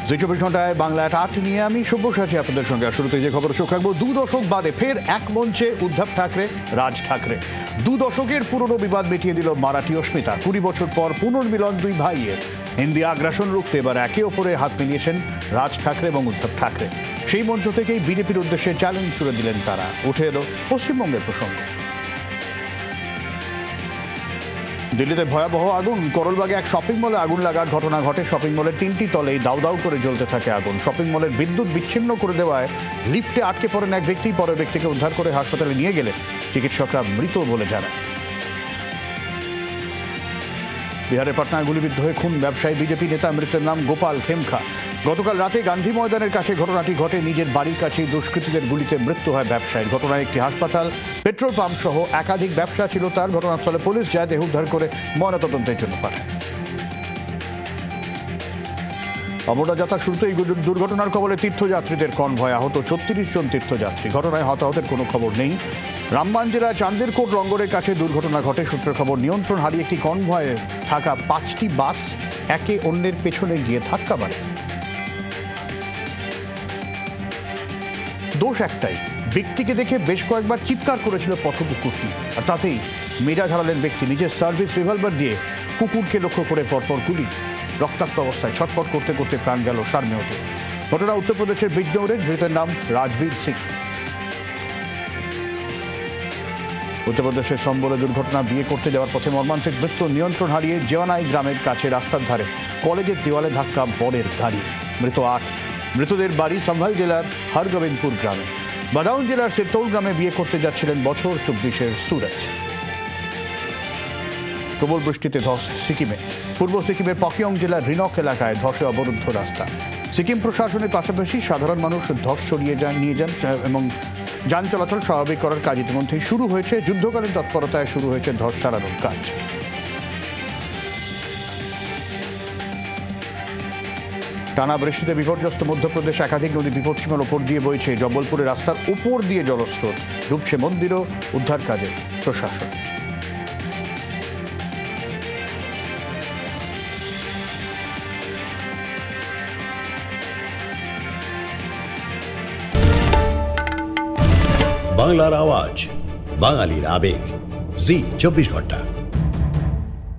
জি 24 ঘন্টায় বাংলায় ৮ নিয়ে আমি সব্যসাচী আপনাদের সঙ্গে। শুরুতে যে খবর চোখ রাখবো, 2 দশক বাদে ফের এক মঞ্চে উদ্ধব ঠাকরে, রাজ ঠাকরে। 2 দশকের পুরনো বিবাদ মিটিয়ে দিল মারাঠি অস্মিতা। 20 বছর পর পুনর্মিলন দুই ভাইয়ের। হিন্দি আগ্রাসন রুখতে এবার একে অপরে হাত মিলিয়েছেন রাজ ঠাকরে এবং উদ্ধব ঠাকরে। সেই মঞ্চ থেকেই বিজেপির উদ্দেশ্যে চ্যালেঞ্জ ছুড়ে দিলেন তারা। উঠে এলো পশ্চিমবঙ্গের প্রসঙ্গ। দিল্লিতে ভয়াবহ আগুন। করলবাগে এক শপিং মলে আগুন লাগার ঘটনা ঘটে। শপিং মলের 3টি তলেই দাউ দাউ করে জ্বলতে থাকে আগুন। শপিং মলের বিদ্যুৎ বিচ্ছিন্ন করে দেওয়ায় লিফটে আটকে পড়েন এক ব্যক্তি। পরের ব্যক্তিকে উদ্ধার করে হাসপাতালে নিয়ে গেলে চিকিৎসকরা মৃত বলে জানান। বিহারের পাটনায় গুলিবিদ্ধ হয়ে খুন ব্যবসায়ী বিজেপি নেতা, মৃতের নাম গোপাল খেমখা। গতকাল রাতে গান্ধী ময়দানের কাছে ঘটনাটি ঘটে। নিজের বাড়ির কাছেই দুষ্কৃতীদের গুলিতে মৃত্যু হয় ব্যবসায়ীর। ঘটনায় একটি হাসপাতাল, পেট্রোল পাম্প সহ একাধিক ব্যবসা ছিল তার। ঘটনাস্থলে পুলিশ যায়, দেহ উদ্ধার করে ময়নাতদন্তের জন্য পাঠায়। অমরনাথ যাত্রার শুরুতেই দুর্ঘটনার কবলে তীর্থযাত্রীদের কনভয়। আহত 36 জন তীর্থযাত্রী। ঘটনায় হতাহতের কোনো খবর নেই। রামবান জেলার চান্দেরকোট লঙ্গরের কাছে দুর্ঘটনা ঘটে। সূত্রের খবর, নিয়ন্ত্রণ হারিয়ে একটি কনভয়ে থাকা 5টি বাস একে অন্যের পেছনে গিয়ে ধাক্কা মারে। দোষ একটাই, ব্যক্তিকে দেখে বেশ কয়েকবার চিৎকার করেছিল পথকুকুরটি, আর তাতেই মেজাজ হারালেন ব্যক্তি। নিজের সার্ভিস রিভলভার দিয়ে কুকুরকে লক্ষ্য করে পরপর গুলি। রক্তাক্ত অবস্থায় ছটফট করতে করতে প্রাণ গেল সারমেয়তে। ঘটনা উত্তরপ্রদেশের বিজনৌরের। ধৃতের নাম রাজবীর সিং। উত্তরপ্রদেশের সম্বলে দুর্ঘটনা। বিয়ে করতে যাওয়ার পথে মর্মান্তিক মৃত্যু। নিয়ন্ত্রণ হারিয়ে জেওয়ানাই গ্রামের কাছে রাস্তার ধারে কলেজের দেওয়ালে ধাক্কা বরের গাড়ি। মৃত 8। মৃতদের বাড়ি সম্ভাল জেলার হরগোবিন্দপুর গ্রামে। বাদাউন জেলার সিরতৌল গ্রামে বিয়ে করতে যাচ্ছিলেন বছর 24-এর সুরজ। প্রবল বৃষ্টিতে ধস সিকিমে। পূর্ব সিকিমের পকিয়ং জেলার রিনক এলাকায় ধসে অবরুদ্ধ রাস্তা। সিকিম প্রশাসনের পাশাপাশি সাধারণ মানুষ ধস সরিয়ে নিয়ে যান এবং যান চলাচল স্বাভাবিক করার কাজ ইতিমধ্যেই শুরু হয়েছে। যুদ্ধকালীন তৎপরতায় শুরু হয়েছে ধস সারানোর কাজ। টানা বৃষ্টিতে বিপর্যস্ত মধ্যপ্রদেশ। একাধিক নদী বিপদসীমার ওপর দিয়ে বইছে। জব্বলপুরের রাস্তার উপর দিয়ে জলস্রোত। ডুবছে মন্দিরও। উদ্ধার কাজে প্রশাসন। বাংলার আওয়াজ, বাঙালির আবেগ, জি 24 ঘন্টা।